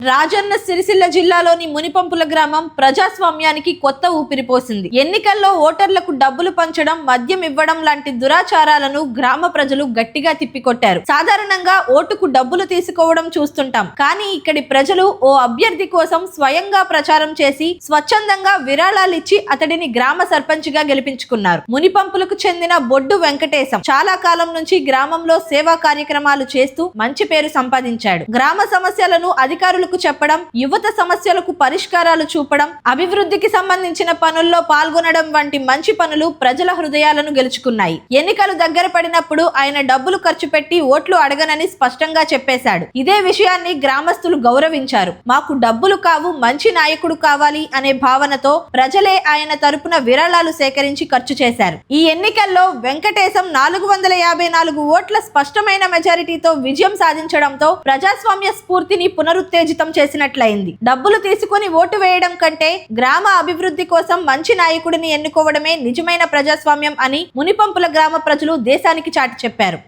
రాజన్న సిరిసిల్ల జిల్లాలోని మునిపంపుల గ్రామం ప్రజాస్వామ్యానికి కొత్త ఊపిరి పోసింది. ఎన్నికల్లో ఓటర్లకు డబ్బులు పంచడం, మద్యం ఇవ్వడం లాంటి దురాచారాలను గ్రామ ప్రజలు గట్టిగా తిప్పికొట్టారు. సాధారణంగా ఓటుకు డబ్బులు తీసుకోవడం చూస్తుంటాం, కానీ ఇక్కడి ప్రజలు ఓ అభ్యర్థి కోసం స్వయంగా ప్రచారం చేసి స్వచ్ఛందంగా విరాళాలిచ్చి అతడిని గ్రామ సర్పంచ్ గా గెలిపించుకున్నారు. మునిపంపులకు చెందిన బొడ్డు వెంకటేశం చాలా కాలం నుంచి గ్రామంలో సేవా కార్యక్రమాలు చేస్తూ మంచి పేరు సంపాదించాడు. గ్రామ సమస్యలను అధికారులు చెప్పడం, యువత సమస్యలకు పరిష్కారాలు చూపడం, అభివృద్ధికి సంబంధించిన పనుల్లో పాల్గొనడం వంటి మంచి పనులు ప్రజల హృదయాలను గెలుచుకున్నాయి. ఎన్నికలు దగ్గర పడినప్పుడు ఆయన డబ్బులు ఖర్చు పెట్టి ఓట్లు అడగనని స్పష్టంగా చెప్పేశాడు. ఇదే విషయాన్ని గ్రామస్తులు గౌరవించారు. మాకు డబ్బులు కావు, మంచి నాయకుడు కావాలి అనే భావనతో ప్రజలే ఆయన తరపున విరాళాలు సేకరించి ఖర్చు చేశారు. ఈ ఎన్నికల్లో వెంకటేశం 454 ఓట్ల స్పష్టమైన మెజారిటీతో విజయం సాధించడంతో ప్రజాస్వామ్య స్ఫూర్తిని పునరుత్తేజితం చేసినట్లయింది. డబ్బులు తీసుకుని ఓటు వేయడం కంటే గ్రామ అభివృద్ధి కోసం మంచి నాయకుడిని ఎన్నుకోవడమే నిజమైన ప్రజాస్వామ్యం అని మునిపంపుల గ్రామ ప్రజలు దేశానికి చాటి చెప్పారు.